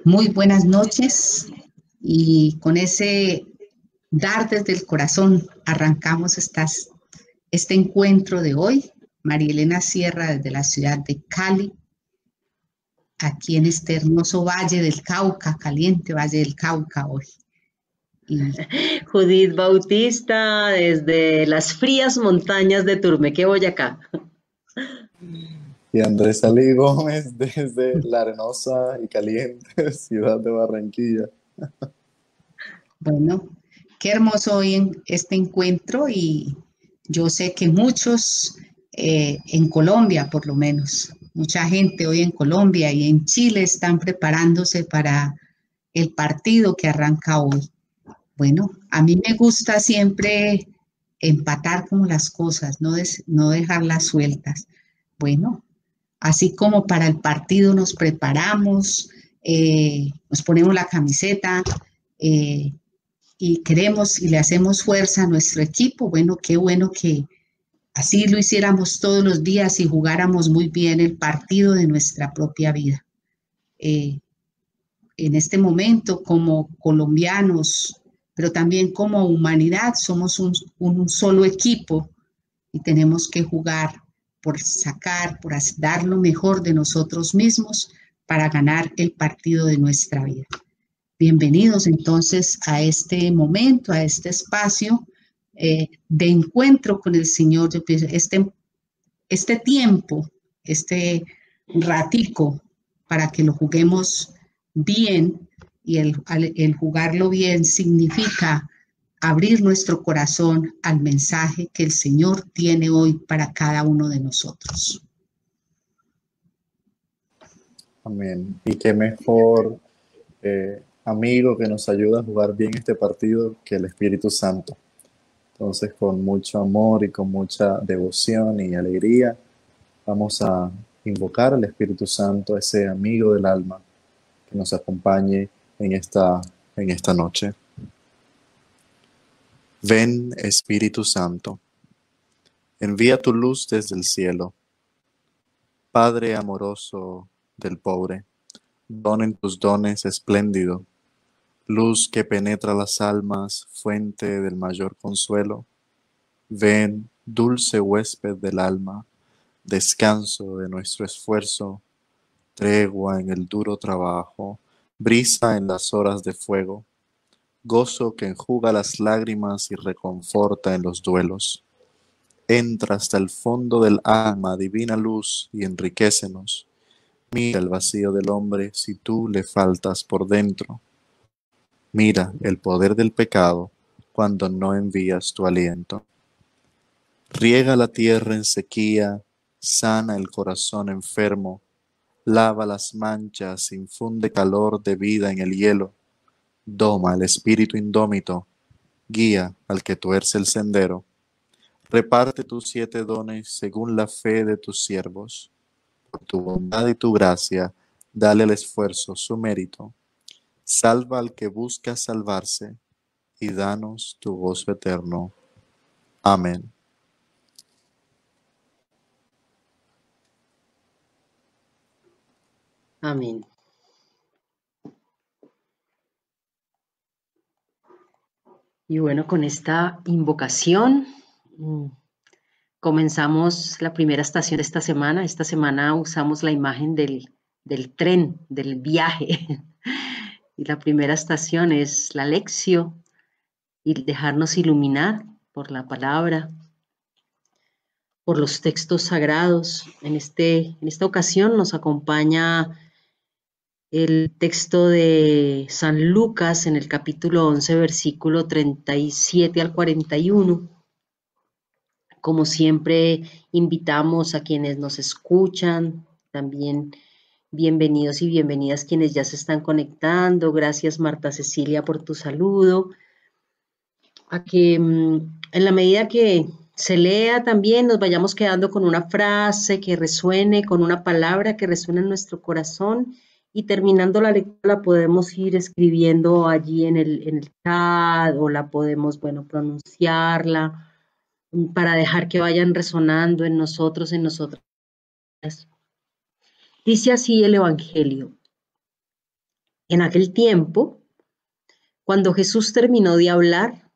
Muy buenas noches y con ese dar desde el corazón arrancamos este encuentro de hoy. María Elena Sierra desde la ciudad de Cali, aquí en este hermoso Valle del Cauca, caliente Valle del Cauca hoy. Y Judith Bautista desde las frías montañas de Turmeque, Boyacá. Y Andrés Salí Gómez desde la arenosa y caliente ciudad de Barranquilla. bueno, qué hermoso hoy en este encuentro y yo sé que muchos en Colombia, por lo menos, mucha gente hoy en Colombia y en Chile están preparándose para el partido que arranca hoy. Bueno, a mí me gusta siempre empatar como las cosas, no dejarlas sueltas. Bueno, así como para el partido nos preparamos, nos ponemos la camiseta, eh, y queremos y le hacemos fuerza a nuestro equipo. Bueno, qué bueno que así lo hiciéramos todos los días y jugáramos muy bien el partido de nuestra propia vida. Eh, en este momento, como colombianos, pero también como humanidad, somos un solo equipo y tenemos que jugar por sacar, por dar lo mejor de nosotros mismos para ganar el partido de nuestra vida. Bienvenidos entonces a este momento, a este espacio de encuentro con el Señor. Yo pienso, este tiempo, este ratico para que lo juguemos bien y el jugarlo bien significa abrir nuestro corazón al mensaje que el Señor tiene hoy para cada uno de nosotros. Amén. Y qué mejor amigo que nos ayuda a jugar bien este partido que el Espíritu Santo. Entonces, con mucho amor y con mucha devoción y alegría, vamos a invocar al Espíritu Santo, ese amigo del alma, que nos acompañe en esta noche. Ven, Espíritu Santo, envía tu luz desde el cielo. Padre amoroso del pobre, donen tus dones espléndido, luz que penetra las almas, fuente del mayor consuelo. Ven, dulce huésped del alma, descanso de nuestro esfuerzo, tregua en el duro trabajo, brisa en las horas de fuego, gozo que enjuga las lágrimas y reconforta en los duelos. Entra hasta el fondo del alma, divina luz, y enriquécenos. Mira el vacío del hombre si tú le faltas por dentro. Mira el poder del pecado cuando no envías tu aliento. Riega la tierra en sequía, sana el corazón enfermo, lava las manchas, infunde calor de vida en el hielo, doma el espíritu indómito, guía al que tuerce el sendero. Reparte tus 7 dones según la fe de tus siervos. Por tu bondad y tu gracia, dale al esfuerzo su mérito. Salva al que busca salvarse y danos tu gozo eterno. Amén. Amén. Y bueno, con esta invocación comenzamos la primera estación de esta semana. Esta semana usamos la imagen del tren, del viaje. Y la primera estación es la lección y dejarnos iluminar por la palabra, por los textos sagrados. En esta ocasión nos acompaña el texto de San Lucas en el capítulo 11, versículo 37 al 41. Como siempre, invitamos a quienes nos escuchan, también bienvenidos y bienvenidas quienes ya se están conectando. Gracias, Marta Cecilia, por tu saludo. A que en la medida que se lea también nos vayamos quedando con una frase que resuene, con una palabra que resuene en nuestro corazón, y terminando la lectura la podemos ir escribiendo allí en el chat, o la podemos, bueno, pronunciarla para dejar que vayan resonando en nosotros, en nosotras. Dice así el Evangelio. En aquel tiempo, cuando Jesús terminó de hablar,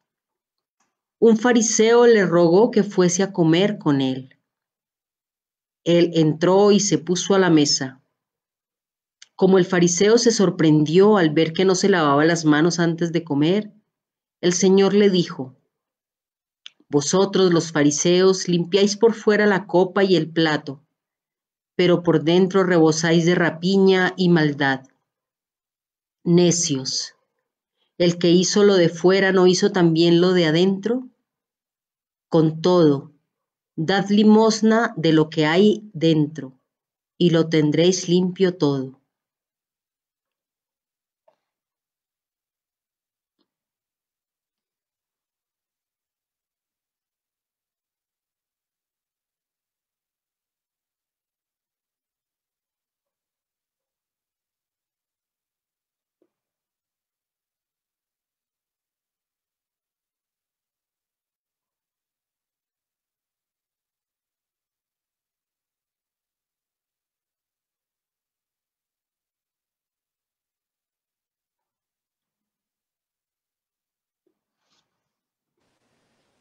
un fariseo le rogó que fuese a comer con él. Él entró y se puso a la mesa. Como el fariseo se sorprendió al ver que no se lavaba las manos antes de comer, el Señor le dijo: Vosotros, los fariseos, limpiáis por fuera la copa y el plato, pero por dentro rebosáis de rapiña y maldad. Necios, ¿el que hizo lo de fuera no hizo también lo de adentro? Con todo, dad limosna de lo que hay dentro, y lo tendréis limpio todo.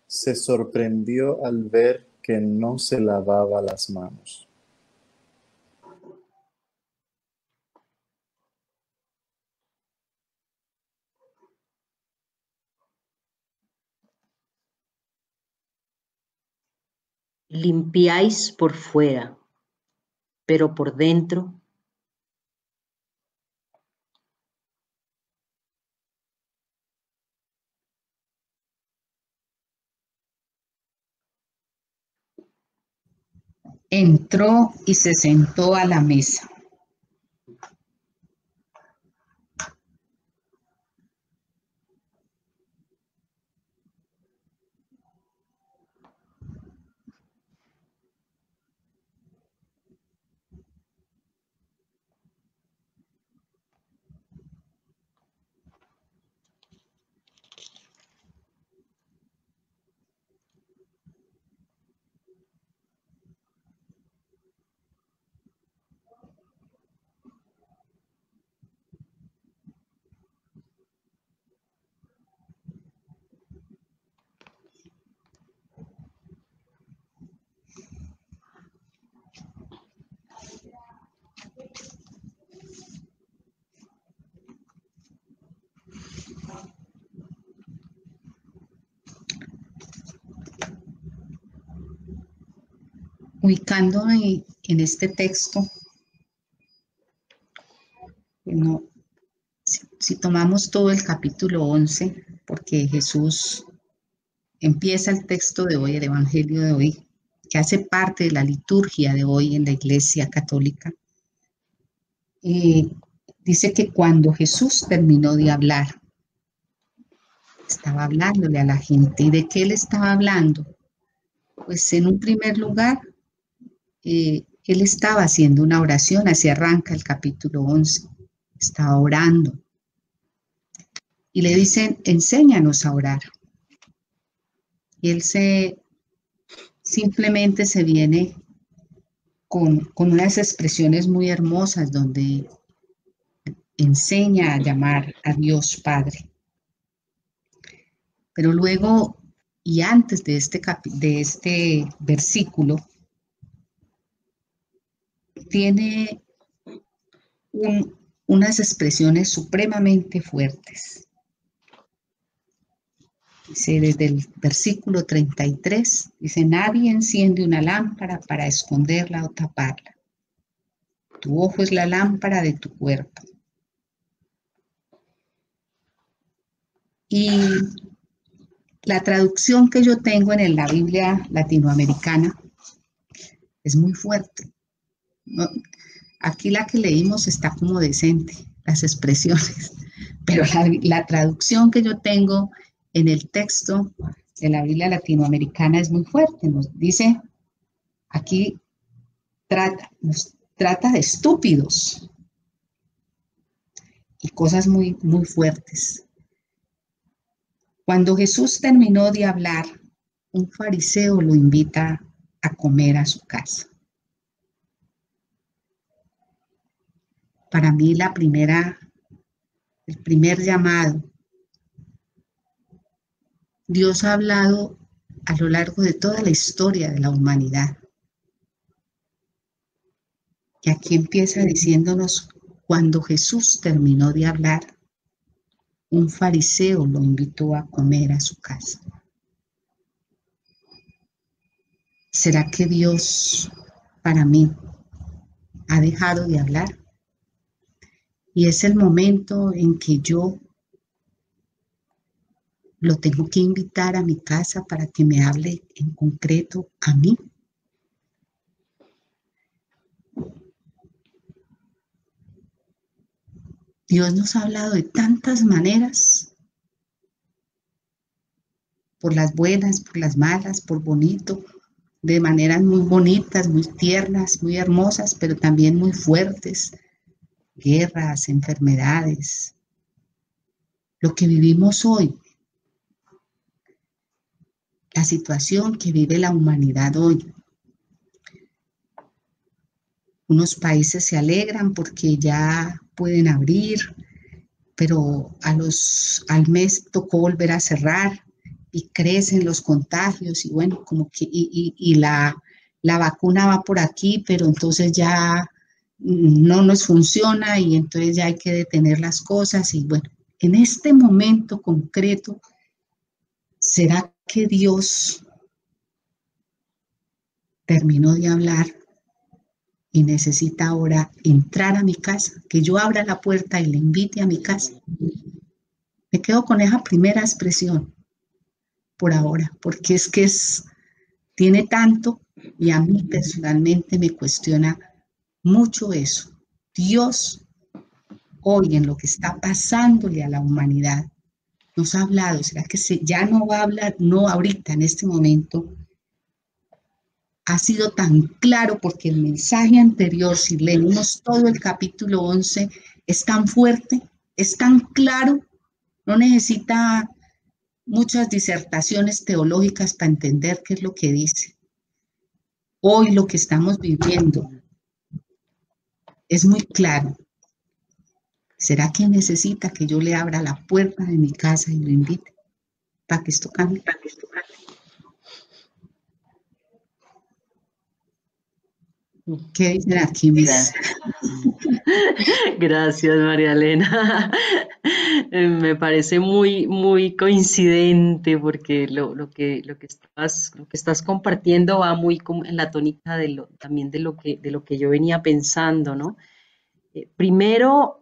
Se sorprendió al ver que no se lavaba las manos. Limpiáis por fuera, pero por dentro Entró y se sentó a la mesa. Ubicándome en este texto, no, si tomamos todo el capítulo 11, porque Jesús empieza el texto de hoy, el Evangelio de hoy, que hace parte de la liturgia de hoy en la Iglesia Católica, dice que cuando Jesús terminó de hablar, estaba hablándole a la gente. ¿Y de qué él estaba hablando? Pues en un primer lugar, él estaba haciendo una oración, así arranca el capítulo 11, estaba orando. Y le dicen, enséñanos a orar. Y él simplemente se viene con unas expresiones muy hermosas donde enseña a llamar a Dios Padre. Pero luego, y antes de este versículo, tiene unas expresiones supremamente fuertes. Dice desde el versículo 33, dice, nadie enciende una lámpara para esconderla o taparla. Tu ojo es la lámpara de tu cuerpo. Y la traducción que yo tengo en la Biblia latinoamericana es muy fuerte. No, aquí la que leímos está como decente, las expresiones, pero la traducción que yo tengo en el texto de la Biblia latinoamericana es muy fuerte. Nos dice, aquí nos trata de estúpidos y cosas muy, muy fuertes. Cuando Jesús terminó de hablar, un fariseo lo invita a comer a su casa. Para mí la primera el primer llamado. Dios ha hablado a lo largo de toda la historia de la humanidad. Y aquí empieza diciéndonos, cuando Jesús terminó de hablar, un fariseo lo invitó a comer a su casa. ¿Será que Dios para mí ha dejado de hablar? Y es el momento en que yo lo tengo que invitar a mi casa para que me hable en concreto a mí. Dios nos ha hablado de tantas maneras, por las buenas, por las malas, por bonito, de maneras muy bonitas, muy tiernas, muy hermosas, pero también muy fuertes. Guerras, enfermedades, lo que vivimos hoy, la situación que vive la humanidad hoy. Unos países se alegran porque ya pueden abrir, pero al mes tocó volver a cerrar y crecen los contagios y bueno, como que la vacuna va por aquí, pero entonces ya no nos funciona y entonces ya hay que detener las cosas y bueno, en este momento concreto, ¿será que Dios terminó de hablar y necesita ahora entrar a mi casa? Que yo abra la puerta y le invite a mi casa. Me quedo con esa primera expresión por ahora, porque es que tiene tanto y a mí personalmente me cuestiona mucho eso. Dios, hoy en lo que está pasándole a la humanidad, nos ha hablado. ¿Será que ya no va a hablar? No, ahorita, en este momento, ha sido tan claro porque el mensaje anterior, si leemos todo el capítulo 11, es tan fuerte, es tan claro, no necesita muchas disertaciones teológicas para entender qué es lo que dice. Hoy lo que estamos viviendo es muy claro. ¿Será que necesita que yo le abra la puerta de mi casa y lo invite para que esto cambie? ¿Qué dicen aquí, mis? Gracias, María Elena. Me parece muy coincidente porque lo que estás compartiendo va muy en la tónica también de lo que yo venía pensando, ¿no? Primero,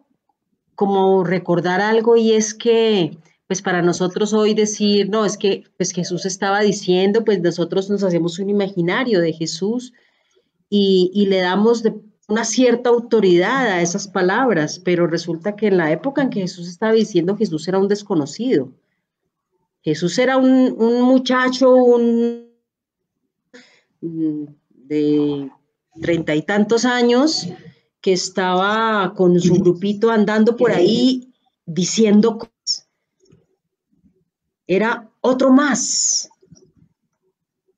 como recordar algo, y es que pues para nosotros hoy decir, no, es que pues Jesús estaba diciendo, pues nosotros nos hacemos un imaginario de Jesús y le damos una cierta autoridad a esas palabras, pero resulta que en la época en que Jesús estaba diciendo, Jesús era un desconocido. Jesús era un muchacho de 30 y tantos años que estaba con su grupito andando por ahí diciendo cosas. Era otro más.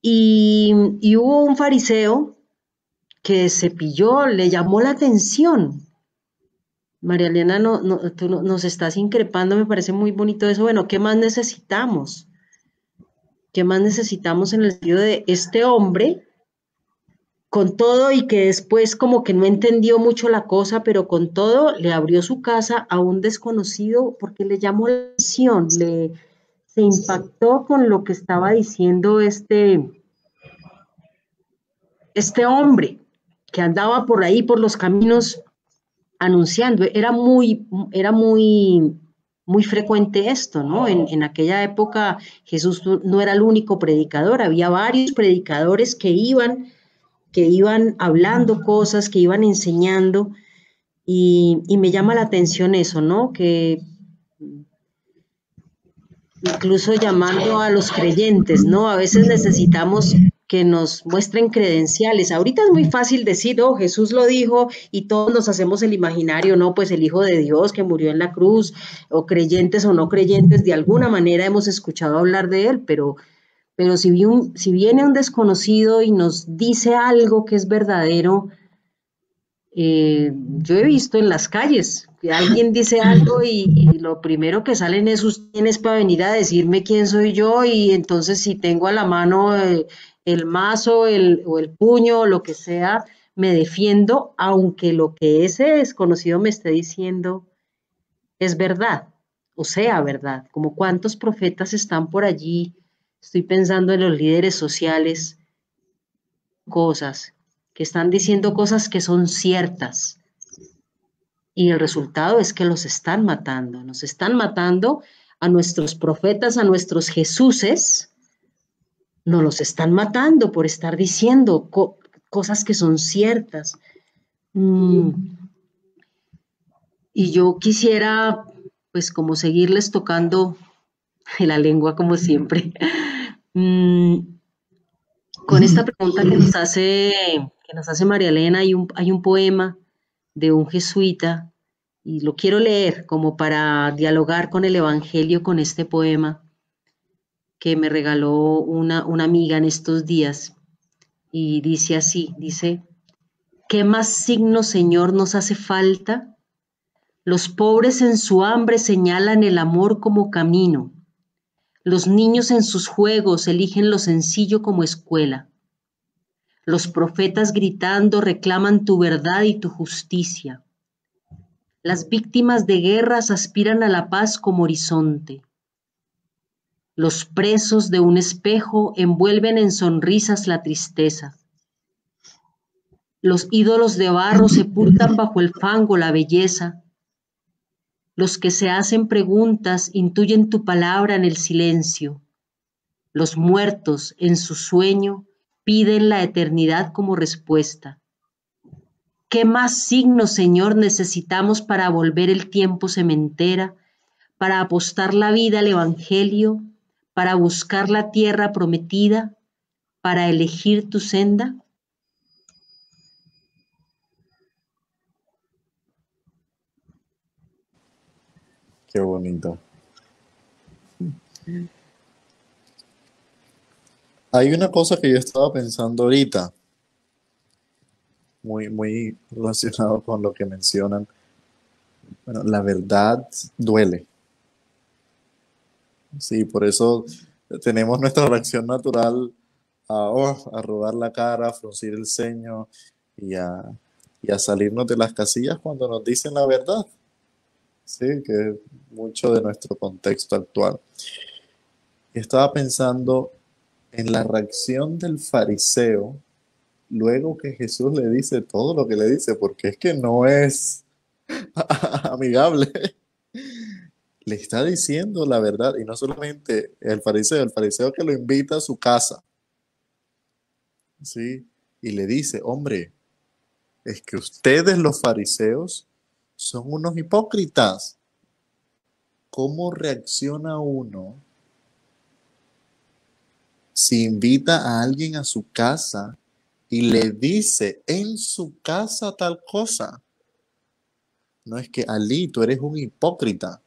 Y hubo un fariseo que se pilló, le llamó la atención. María Elena, tú nos estás increpando, me parece muy bonito eso. Bueno, ¿qué más necesitamos? ¿Qué más necesitamos en el sentido de este hombre, con todo y que después como que no entendió mucho la cosa, pero con todo le abrió su casa a un desconocido porque le llamó la atención, se impactó con lo que estaba diciendo este hombre que andaba por ahí, por los caminos, anunciando. Era muy frecuente esto, ¿no? En aquella época Jesús no era el único predicador, había varios predicadores que iban hablando cosas, que iban enseñando, y me llama la atención eso, ¿no? Que incluso llamando a los creyentes, ¿no? A veces necesitamos que nos muestren credenciales. Ahorita es muy fácil decir, oh, Jesús lo dijo y todos nos hacemos el imaginario, no, pues el Hijo de Dios que murió en la cruz, o creyentes o no creyentes, de alguna manera hemos escuchado hablar de él, pero si viene un desconocido y nos dice algo que es verdadero, Yo he visto en las calles que alguien dice algo y lo primero que salen es ustedes para venir a decirme quién soy yo y entonces si tengo a la mano el mazo o el puño o lo que sea, me defiendo, aunque lo que ese desconocido me esté diciendo es verdad, o sea, verdad. Como cuántos profetas están por allí, estoy pensando en los líderes sociales, cosas, que están diciendo cosas que son ciertas y el resultado es que los están matando, nos están matando a nuestros profetas, a nuestros Jesuses, nos los están matando por estar diciendo cosas que son ciertas. Mm, y yo quisiera, pues, como seguirles tocando la lengua como siempre. Mm, con esta pregunta que nos hace María Elena, hay un poema de un jesuita y lo quiero leer como para dialogar con el Evangelio con este poema que me regaló una amiga en estos días y dice así, dice, ¿qué más signo, Señor, nos hace falta? Los pobres en su hambre señalan el amor como camino. Los niños en sus juegos eligen lo sencillo como escuela. Los profetas gritando reclaman tu verdad y tu justicia. Las víctimas de guerras aspiran a la paz como horizonte. Los presos de un espejo envuelven en sonrisas la tristeza. Los ídolos de barro sepultan bajo el fango la belleza. Los que se hacen preguntas intuyen tu palabra en el silencio. Los muertos en su sueño piden la eternidad como respuesta. ¿Qué más signos, Señor, necesitamos para volver el tiempo sementera, para apostar la vida al Evangelio, para buscar la tierra prometida, para elegir tu senda? Qué bonito. Hay una cosa que yo estaba pensando ahorita, muy relacionado con lo que mencionan. Bueno, la verdad duele. Sí, por eso tenemos nuestra reacción natural a arrugar la cara, a fruncir el ceño y y a salirnos de las casillas cuando nos dicen la verdad. Sí, que es mucho de nuestro contexto actual. Y estaba pensando en la reacción del fariseo luego que Jesús le dice todo lo que le dice, porque es que no es amigable. Le está diciendo la verdad y no solamente el fariseo que lo invita a su casa, ¿sí? Y le dice, hombre, es que ustedes los fariseos son unos hipócritas. ¿Cómo reacciona uno si invita a alguien a su casa y le dice en su casa tal cosa? No es que Ali, tú eres un hipócrita,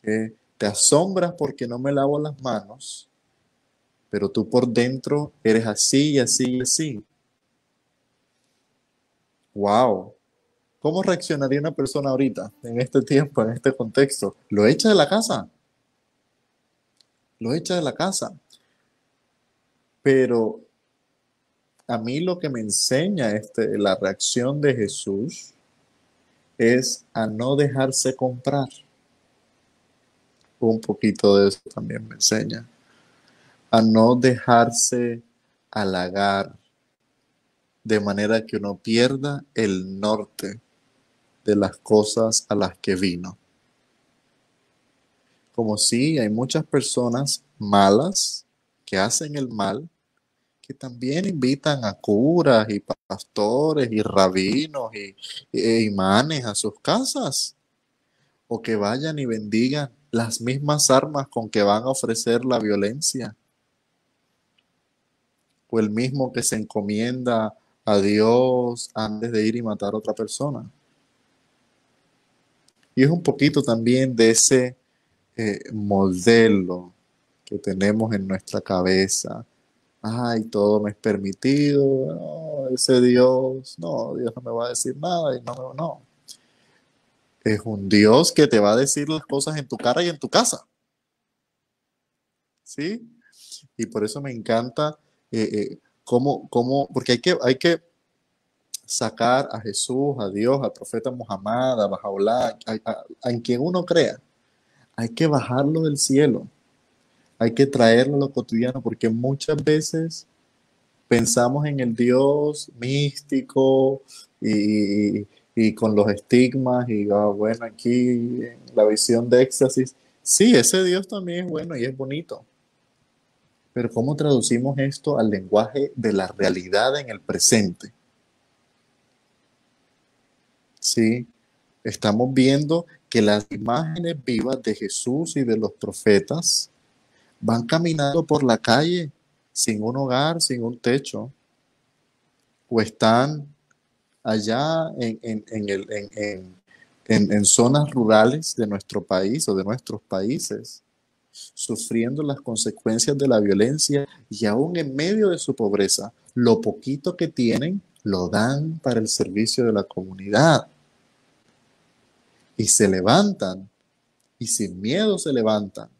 que te asombras porque no me lavo las manos, pero tú por dentro eres así y así y así. Wow. ¿Cómo reaccionaría una persona ahorita, en este tiempo, en este contexto? Lo echa de la casa. Lo echa de la casa. Pero a mí lo que me enseña la reacción de Jesús es a no dejarse comprar. Un poquito de eso también me enseña. A no dejarse halagar de manera que uno pierda el norte de las cosas a las que vino. Como si hay muchas personas malas que hacen el mal, que también invitan a curas y pastores y rabinos e imanes a sus casas, o que vayan y bendigan las mismas armas con que van a ofrecer la violencia, o el mismo que se encomienda a Dios antes de ir y matar a otra persona. Y es un poquito también de ese modelo que tenemos en nuestra cabeza ay, todo me es permitido, no, ese Dios, no, Dios no me va a decir nada, y no. Es un Dios que te va a decir las cosas en tu cara y en tu casa, ¿sí? Y por eso me encanta porque hay que sacar a Jesús, a Dios, al profeta Muhammad, a Bajaola, en quien uno crea. Hay que bajarlo del cielo, hay que traerlo a lo cotidiano, porque muchas veces pensamos en el Dios místico y con los estigmas y bueno, aquí en la visión de éxtasis. Sí, ese Dios también es bueno y es bonito, pero ¿cómo traducimos esto al lenguaje de la realidad en el presente? Sí, estamos viendo que las imágenes vivas de Jesús y de los profetas van caminando por la calle sin un hogar, sin un techo, o están allá en zonas rurales de nuestro país o de nuestros países, sufriendo las consecuencias de la violencia y aún en medio de su pobreza, lo poquito que tienen lo dan para el servicio de la comunidad y se levantan y sin miedo se levantan.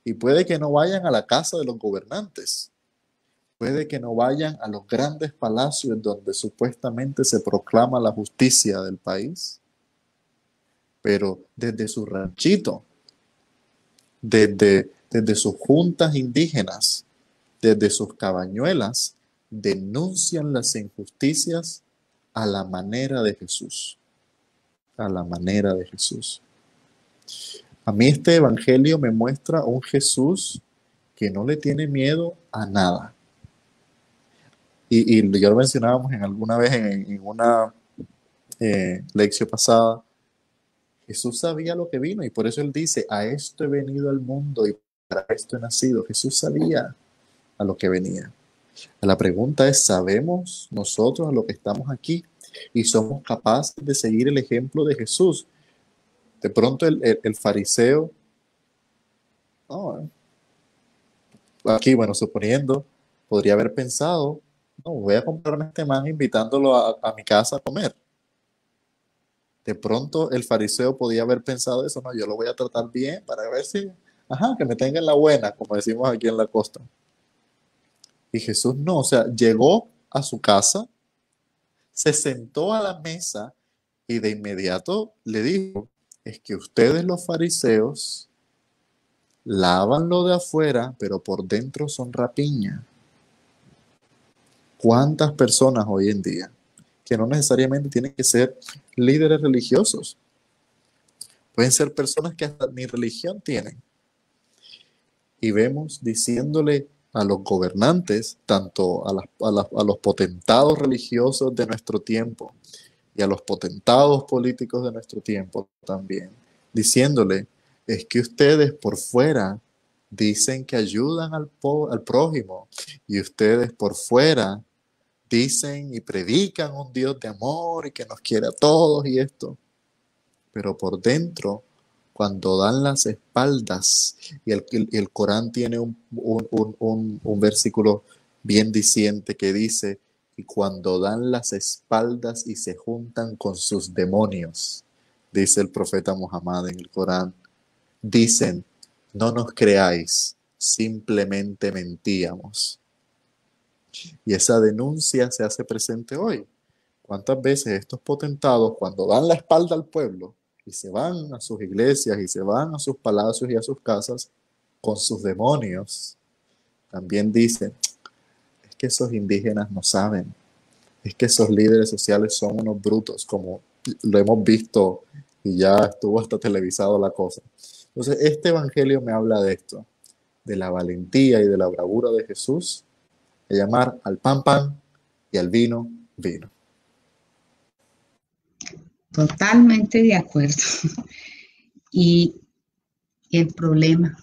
Y puede que no vayan a la casa de los gobernantes, puede que no vayan a los grandes palacios donde supuestamente se proclama la justicia del país, pero desde su ranchito, desde sus juntas indígenas, desde sus cabañuelas, denuncian las injusticias a la manera de Jesús, a la manera de Jesús. A mí este evangelio me muestra un Jesús que no le tiene miedo a nada. Y ya lo mencionábamos en alguna vez en una lección pasada. Jesús sabía lo que vino y por eso él dice, a esto he venido al mundo y para esto he nacido. Jesús sabía a lo que venía. La pregunta es, ¿sabemos nosotros a lo que estamos aquí? Y somos capaces de seguir el ejemplo de Jesús. De pronto el fariseo, no, aquí, bueno, suponiendo, podría haber pensado, no, voy a comprarme a este man invitándolo a mi casa a comer. De pronto el fariseo podía haber pensado eso, no, yo lo voy a tratar bien para ver si, ajá, que me tenga en la buena, como decimos aquí en la costa. Y Jesús no, o sea, llegó a su casa, se sentó a la mesa y de inmediato le dijo, es que ustedes los fariseos lavan lo de afuera, pero por dentro son rapiña. ¿Cuántas personas hoy en día, que no necesariamente tienen que ser líderes religiosos, pueden ser personas que hasta ni religión tienen, y vemos diciéndole a los gobernantes, tanto a los potentados religiosos de nuestro tiempo y a los potentados políticos de nuestro tiempo también, diciéndole, es que ustedes por fuera dicen que ayudan al prójimo y ustedes por fuera dicen y predican un Dios de amor y que nos quiere a todos y esto, pero por dentro, cuando dan las espaldas, y el Corán tiene un versículo bien diciente que dice, y cuando dan las espaldas y se juntan con sus demonios, dice el profeta Muhammad en el Corán, dicen, no nos creáis, simplemente mentíamos. Y esa denuncia se hace presente hoy. ¿Cuántas veces estos potentados, cuando dan la espalda al pueblo y se van a sus iglesias y se van a sus palacios y a sus casas con sus demonios, también dicen, es que esos indígenas no saben, es que esos líderes sociales son unos brutos, como lo hemos visto y ya estuvo hasta televisado la cosa? Entonces, este evangelio me habla de esto, de la valentía y de la bravura de Jesús, de llamar al pan pan y al vino vino. Totalmente de acuerdo. Y el problema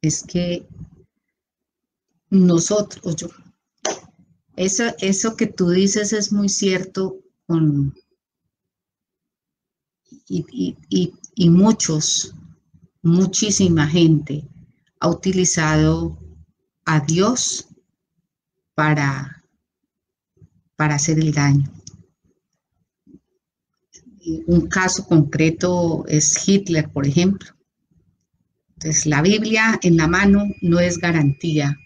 es que nosotros, eso que tú dices es muy cierto y muchísima gente ha utilizado a Dios para hacer el daño. Un caso concreto es Hitler, por ejemplo. Entonces, la Biblia en la mano no es garantía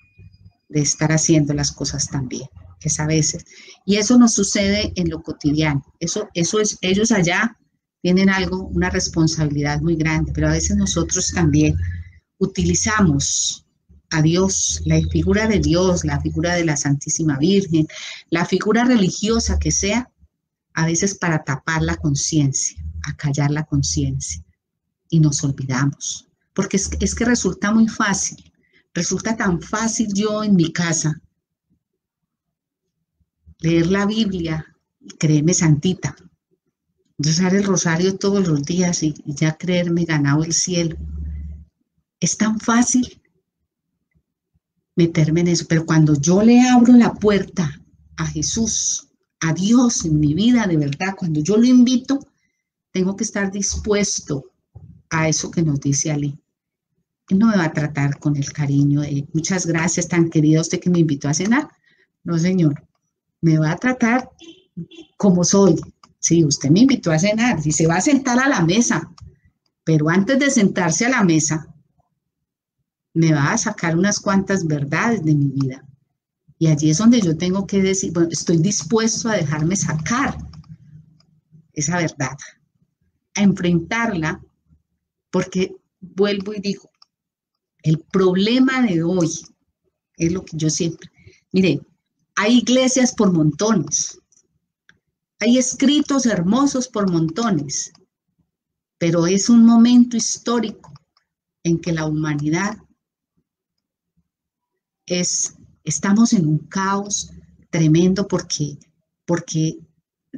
de estar haciendo las cosas tan bien, es a veces. Y eso nos sucede en lo cotidiano. Eso es, ellos allá tienen una responsabilidad muy grande, pero a veces nosotros también utilizamos a Dios, la figura de Dios, la figura de la Santísima Virgen, la figura religiosa que sea, a veces para tapar la conciencia, acallar la conciencia, y nos olvidamos, porque es que resulta muy fácil, resulta tan fácil yo en mi casa leer la Biblia y creerme santita, rezar el rosario todos los días y ya creerme ganado el cielo. Es tan fácil meterme en eso, pero cuando yo le abro la puerta a Jesús, a Dios en mi vida de verdad, cuando yo lo invito, tengo que estar dispuesto a eso que nos dice Ali. Él no me va a tratar con el cariño de muchas gracias, tan querida usted que me invitó a cenar. No, señor, me va a tratar como soy. Sí, usted me invitó a cenar y se va a sentar a la mesa, pero antes de sentarse a la mesa, me va a sacar unas cuantas verdades de mi vida. Y allí es donde yo tengo que decir, bueno, estoy dispuesto a dejarme sacar esa verdad, a enfrentarla, porque vuelvo y digo, el problema de hoy es lo que yo siempre, mire, hay iglesias por montones, hay escritos hermosos por montones, pero es un momento histórico en que la humanidad estamos en un caos tremendo porque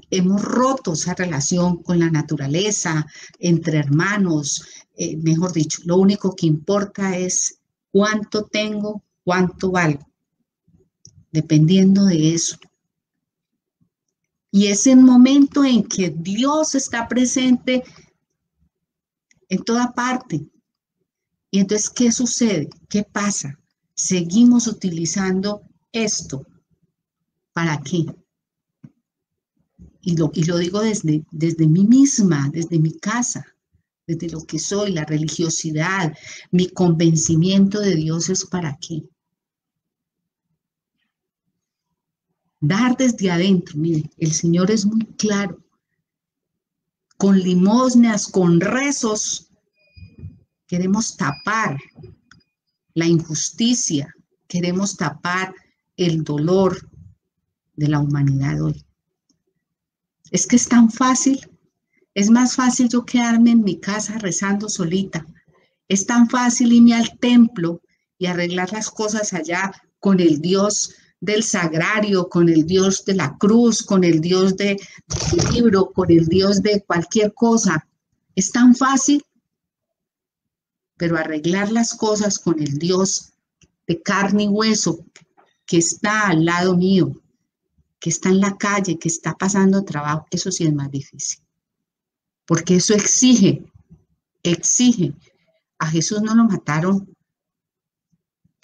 hemos roto esa relación con la naturaleza, entre hermanos, mejor dicho, lo único que importa es cuánto tengo, cuánto valgo, dependiendo de eso. Y es el momento en que Dios está presente en toda parte. Y entonces, ¿qué sucede? ¿Qué pasa? Seguimos utilizando esto. ¿Para qué? Y lo digo desde mí misma, desde mi casa, desde lo que soy, la religiosidad, mi convencimiento de Dios es para qué. Dar desde adentro, mire, el Señor es muy claro. Con limosnas, con rezos, queremos tapar la injusticia, queremos tapar el dolor de la humanidad hoy. Es que es tan fácil, es más fácil yo quedarme en mi casa rezando solita. Es tan fácil irme al templo y arreglar las cosas allá con el Dios del sagrario, con el Dios de la cruz, con el Dios del libro, con el Dios de cualquier cosa. Es tan fácil, pero arreglar las cosas con el Dios de carne y hueso que está al lado mío, que está en la calle, que está pasando trabajo, eso sí es más difícil. Porque eso exige. A Jesús no lo mataron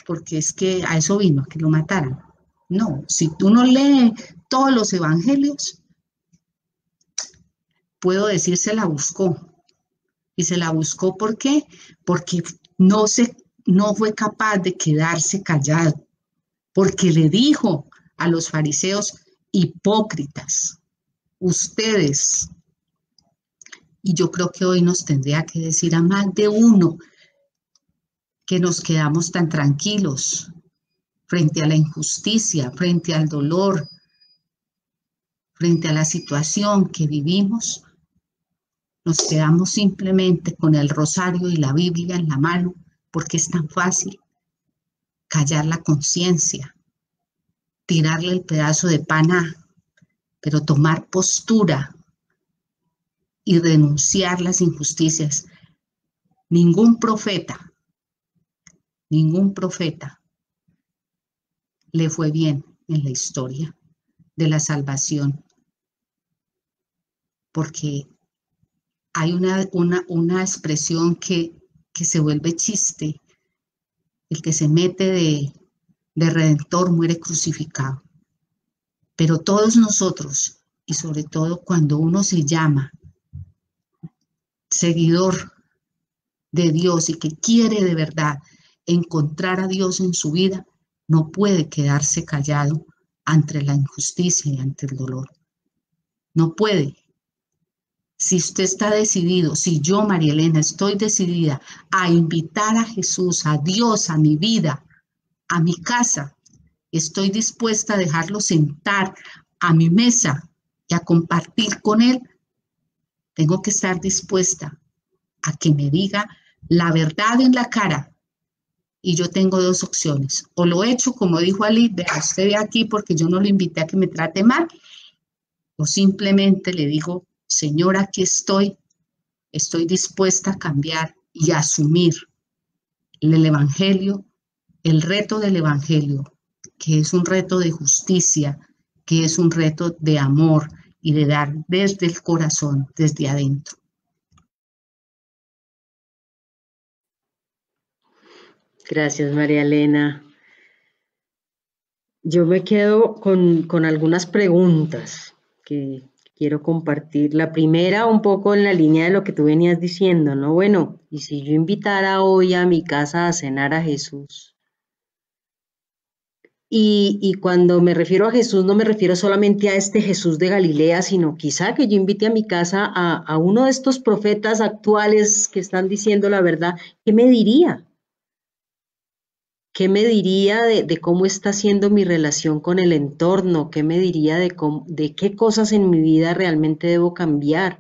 porque es que a eso vino, a que lo mataran. No, si tú no lees todos los evangelios, puedo decir se la buscó. Y se la buscó ¿por qué? Porque no fue capaz de quedarse callado. Porque le dijo a los fariseos hipócritas, ustedes, y yo creo que hoy nos tendría que decir a más de uno que nos quedamos tan tranquilos frente a la injusticia, frente al dolor, frente a la situación que vivimos, nos quedamos simplemente con el rosario y la Biblia en la mano, porque es tan fácil callar la conciencia, tirarle el pedazo de pan pero tomar postura y denunciar las injusticias. Ningún profeta le fue bien en la historia de la salvación, porque hay una expresión que se vuelve chiste, el que se mete de Redentor muere crucificado. Pero todos nosotros, y sobre todo cuando uno se llama seguidor de Dios y que quiere de verdad encontrar a Dios en su vida, no puede quedarse callado ante la injusticia y ante el dolor. No puede. Si usted está decidido, si yo, María Elena, estoy decidida a invitar a Jesús, a Dios, a mi vida, a mi casa, estoy dispuesta a dejarlo sentar a mi mesa y a compartir con Él, tengo que estar dispuesta a que me diga la verdad en la cara. Y yo tengo dos opciones. O lo echo, como dijo Ali, vea, usted ve aquí porque yo no lo invité a que me trate mal, o simplemente le digo, Señor, aquí estoy dispuesta a cambiar y a asumir el Evangelio, el reto del Evangelio, que es un reto de justicia, que es un reto de amor y de dar desde el corazón, desde adentro. Gracias, María Elena. Yo me quedo con algunas preguntas que quiero compartir. La primera, un poco en la línea de lo que tú venías diciendo, ¿no? Bueno, y si yo invitara hoy a mi casa a cenar a Jesús. Y cuando me refiero a Jesús, no me refiero solamente a este Jesús de Galilea, sino quizá que yo invite a mi casa a uno de estos profetas actuales que están diciendo la verdad. ¿Qué me diría? ¿Qué me diría de cómo está siendo mi relación con el entorno? ¿Qué me diría de qué cosas en mi vida realmente debo cambiar?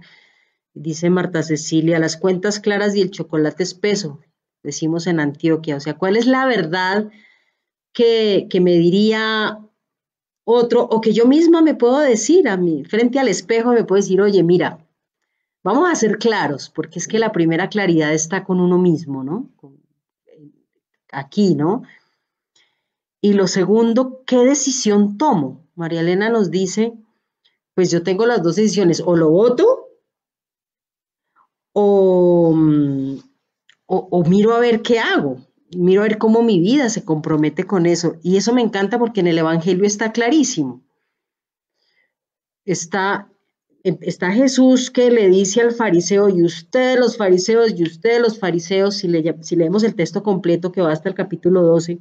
Dice Marta Cecilia, las cuentas claras y el chocolate espeso, decimos en Antioquia. O sea, ¿cuál es la verdad que me diría otro, o que yo misma me puedo decir a mí, frente al espejo me puedo decir, oye, mira, vamos a ser claros, porque es que la primera claridad está con uno mismo, ¿no? Aquí, ¿no? Y lo segundo, ¿qué decisión tomo? María Elena nos dice, pues yo tengo las dos decisiones, o lo voto o, o miro a ver qué hago, miro a ver cómo mi vida se compromete con eso. Y eso me encanta porque en el Evangelio está clarísimo. Está Jesús que le dice al fariseo, y ustedes los fariseos, y ustedes los fariseos, si leemos el texto completo que va hasta el capítulo 12,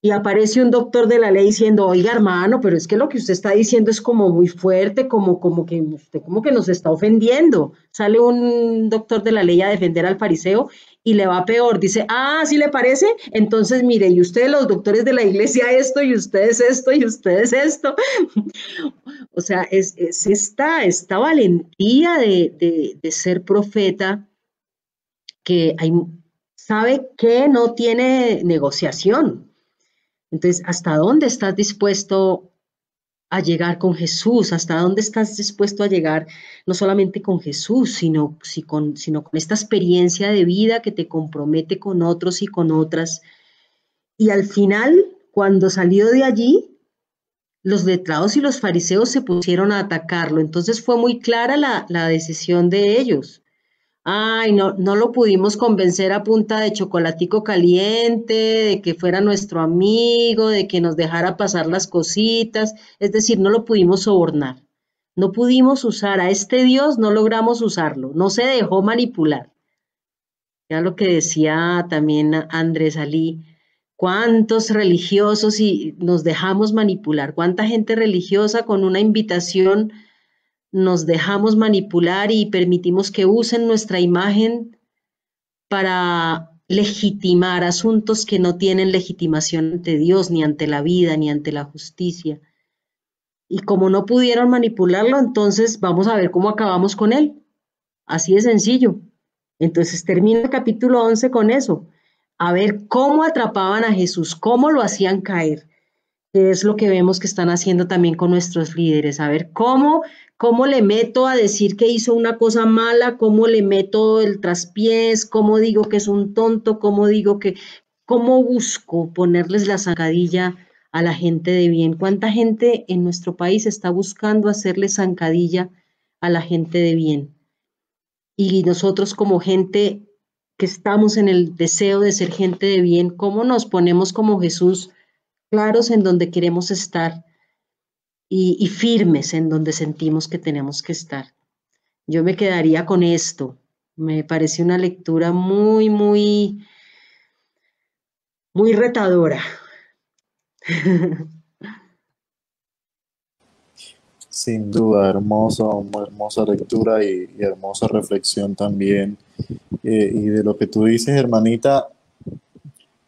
y aparece un doctor de la ley diciendo, oiga hermano, pero es que lo que usted está diciendo es como muy fuerte, como que usted como que nos está ofendiendo. Sale un doctor de la ley a defender al fariseo y le va peor. Dice, ¿sí le parece? Entonces mire, y ustedes los doctores de la iglesia esto, y ustedes esto, y ustedes esto. O sea, es esta valentía de ser profeta que sabe que no tiene negociación. Entonces, ¿hasta dónde estás dispuesto a llegar con Jesús? ¿Hasta dónde estás dispuesto a llegar no solamente con Jesús, sino con esta experiencia de vida que te compromete con otros y con otras? Y al final, cuando salió de allí, los letrados y los fariseos se pusieron a atacarlo. Entonces fue muy clara la decisión de ellos. Ay, no lo pudimos convencer a punta de chocolatico caliente, de que fuera nuestro amigo, de que nos dejara pasar las cositas. Es decir, no lo pudimos sobornar. No pudimos usar a este Dios, no logramos usarlo. No se dejó manipular. Ya lo que decía también Andrés Ali, cuántos religiosos y nos dejamos manipular, cuánta gente religiosa con una invitación nos dejamos manipular y permitimos que usen nuestra imagen para legitimar asuntos que no tienen legitimación ante Dios, ni ante la vida, ni ante la justicia. Y como no pudieron manipularlo, entonces vamos a ver cómo acabamos con él. Así de sencillo. Entonces termina el capítulo 11 con eso. A ver cómo atrapaban a Jesús, cómo lo hacían caer, que es lo que vemos que están haciendo también con nuestros líderes. A ver cómo le meto a decir que hizo una cosa mala, cómo le meto el traspiés, cómo digo que es un tonto, cómo busco ponerles la zancadilla a la gente de bien. ¿Cuánta gente en nuestro país está buscando hacerle zancadilla a la gente de bien? Y nosotros como gente que estamos en el deseo de ser gente de bien, ¿cómo nos ponemos como Jesús claros en donde queremos estar y firmes en donde sentimos que tenemos que estar. Yo me quedaría con esto. Me parece una lectura muy, muy, muy retadora. Sin duda, hermosa lectura y hermosa reflexión también. Y de lo que tú dices, hermanita,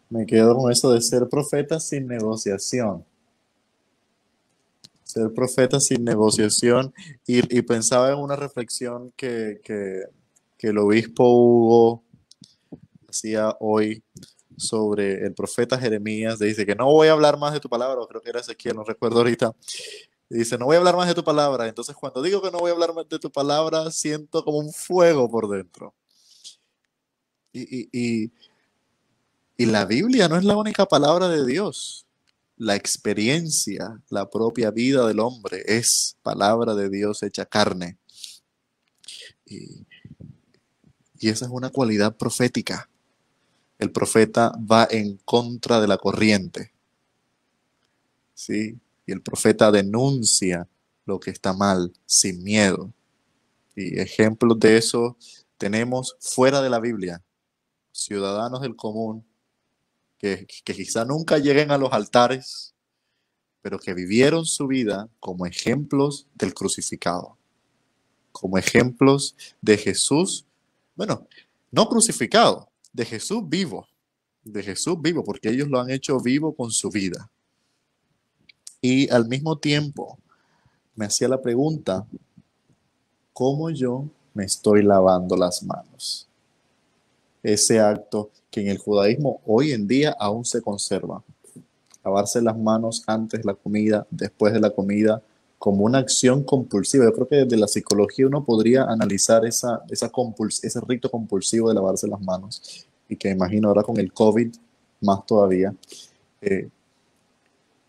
me quedo con eso de ser profeta sin negociación. Ser profeta sin negociación. Y pensaba en una reflexión que el obispo Hugo hacía hoy sobre el profeta Jeremías. Dice que no voy a hablar más de tu palabra, o creo que era Ezequiel, no recuerdo ahorita. Dice, no voy a hablar más de tu palabra. Entonces, cuando digo que no voy a hablar más de tu palabra, siento como un fuego por dentro. Y, y, y, y la Biblia no es la única palabra de Dios. La experiencia, la propia vida del hombre es palabra de Dios hecha carne. Y, y esa es una cualidad profética. El profeta va en contra de la corriente, ¿sí? Y el profeta denuncia lo que está mal sin miedo. Y ejemplos de eso tenemos fuera de la Biblia. Ciudadanos del común que quizá nunca lleguen a los altares, pero que vivieron su vida como ejemplos del crucificado, como ejemplos de Jesús, bueno, no crucificado, de Jesús vivo, porque ellos lo han hecho vivo con su vida. Y al mismo tiempo me hacía la pregunta, ¿cómo yo me estoy lavando las manos? Ese acto que en el judaísmo hoy en día aún se conserva. Lavarse las manos antes de la comida, después de la comida, como una acción compulsiva. Yo creo que desde la psicología uno podría analizar ese rito compulsivo de lavarse las manos y que imagino ahora con el COVID más todavía, eh,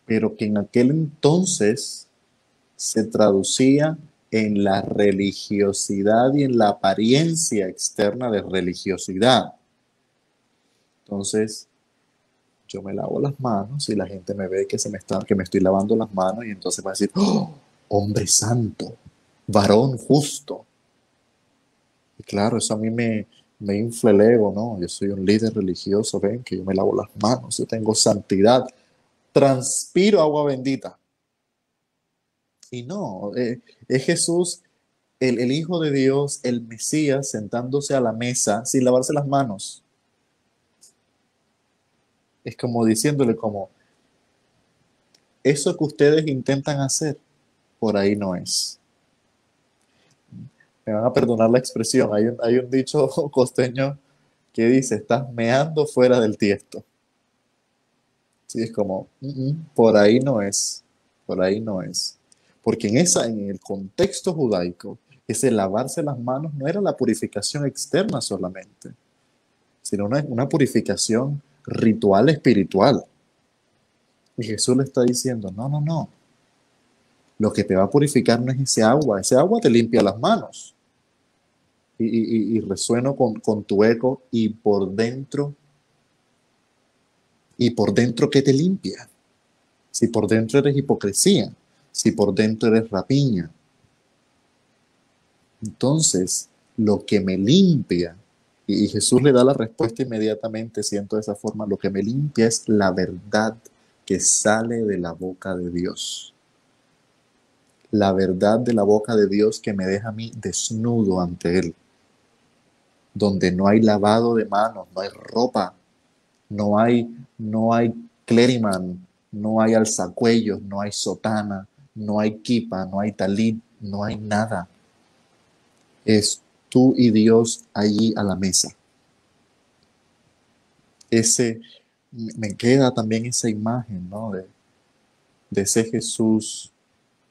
pero que en aquel entonces se traducía en la religiosidad y en la apariencia externa de religiosidad. Entonces, yo me lavo las manos y la gente me ve que me estoy lavando las manos y entonces va a decir, ¡oh, hombre santo, varón justo! Y claro, eso a mí me infla el ego, ¿no? Yo soy un líder religioso, ven, que yo me lavo las manos, yo tengo santidad, transpiro agua bendita. Y no, es Jesús, el Hijo de Dios, el Mesías, sentándose a la mesa sin lavarse las manos. Es como diciéndole como, eso que ustedes intentan hacer, por ahí no es. Me van a perdonar la expresión. Hay un dicho costeño que dice, estás meando fuera del tiesto. Sí, es como, por ahí no es, por ahí no es. Porque en el contexto judaico, ese lavarse las manos no era la purificación externa solamente, sino una purificación ritual espiritual. Y Jesús le está diciendo, no, no, no. Lo que te va a purificar no es ese agua te limpia las manos. Y resueno con tu eco y por dentro, ¿qué te limpia? Si por dentro eres hipocresía, si por dentro eres rapiña. Entonces, lo que me limpia, y Jesús le da la respuesta inmediatamente, siento de esa forma, lo que me limpia es la verdad que sale de la boca de Dios. La verdad de la boca de Dios que me deja a mí desnudo ante Él, donde no hay lavado de manos, no hay ropa, no hay clériman, no hay alzacuellos, no hay sotana, no hay kipa, no hay talit, no hay nada. Es tú y Dios allí a la mesa. Me queda también esa imagen, ¿no? De ese Jesús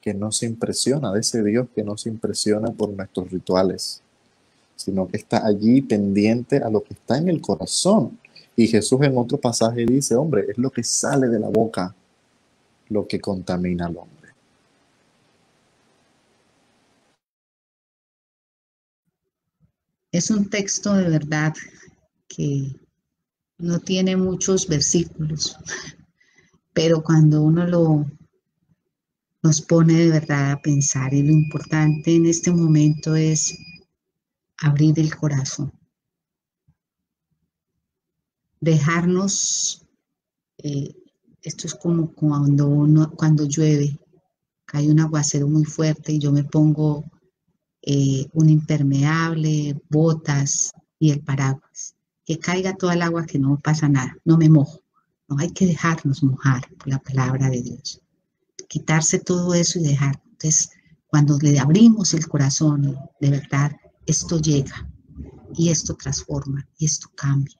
que no se impresiona, de ese Dios que no se impresiona por nuestros rituales, sino que está allí pendiente a lo que está en el corazón. Y Jesús en otro pasaje dice, hombre, es lo que sale de la boca lo que contamina al hombre. Es un texto de verdad que no tiene muchos versículos, pero cuando uno nos pone de verdad a pensar, y lo importante en este momento es abrir el corazón, dejarnos, esto es como cuando llueve, cae un aguacero muy fuerte y yo me pongo un impermeable, botas y el paraguas. Que caiga toda el agua, que no pasa nada, no me mojo. No hay que dejarnos mojar por la palabra de Dios. Quitarse todo eso y dejar. Entonces, cuando le abrimos el corazón, de verdad, esto llega y esto transforma y esto cambia.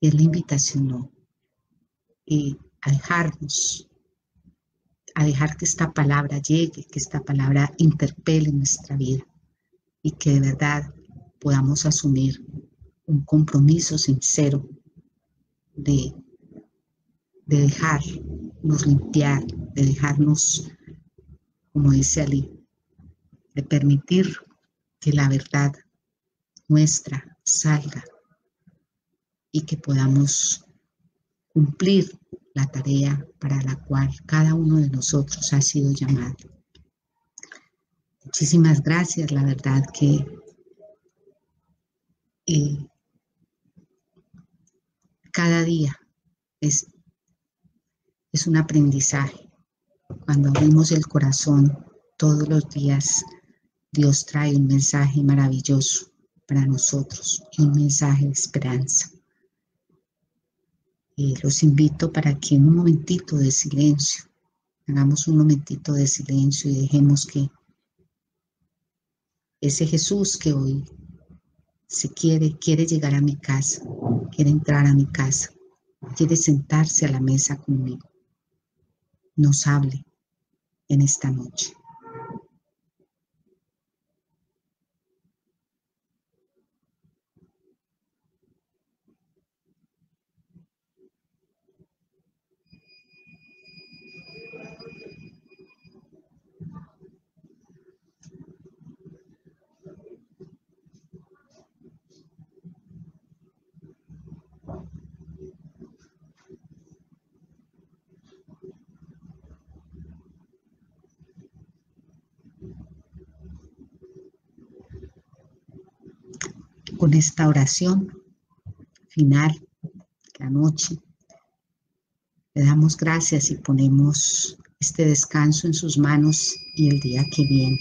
Y es la invitación, ¿no? A dejarnos, a dejar que esta palabra llegue, que esta palabra interpele nuestra vida y que de verdad podamos asumir un compromiso sincero de dejarnos limpiar, de dejarnos, como dice Ali, de permitir que la verdad nuestra salga y que podamos cumplir la tarea para la cual cada uno de nosotros ha sido llamado. Muchísimas gracias, la verdad que cada día es un aprendizaje. Cuando abrimos el corazón todos los días, Dios trae un mensaje maravilloso para nosotros y un mensaje de esperanza. Los invito para que en un momentito de silencio, hagamos un momentito de silencio y dejemos que ese Jesús que hoy quiere llegar a mi casa, quiere entrar a mi casa, quiere sentarse a la mesa conmigo, nos hable en esta noche. Con esta oración final, la noche, le damos gracias y ponemos este descanso en sus manos y el día que viene.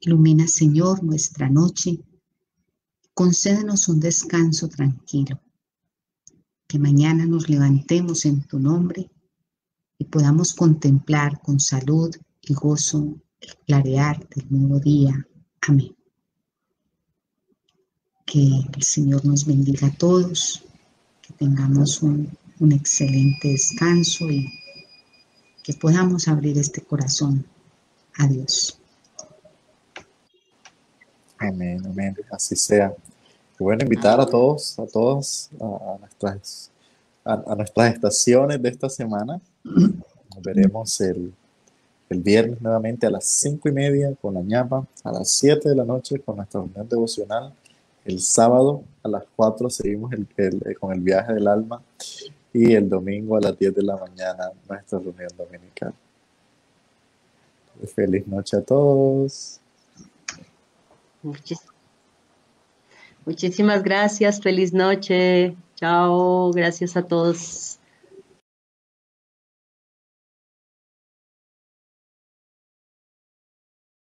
Ilumina, Señor, nuestra noche. Concédenos un descanso tranquilo. Que mañana nos levantemos en tu nombre y podamos contemplar con salud y gozo el clarear del nuevo día. Amén. Que el Señor nos bendiga a todos, que tengamos un excelente descanso y que podamos abrir este corazón a Dios. Amén, amén, así sea. Y bueno, invitar a todos, a todas, a nuestras estaciones de esta semana. Nos veremos el viernes nuevamente a las 5:30 con la ñapa, a las 7 de la noche con nuestra reunión devocional. El sábado a las 4 seguimos con el viaje del alma y el domingo a las 10 de la mañana nuestra reunión dominical. Feliz noche a todos. Muchísimas gracias, feliz noche, chao, gracias a todos.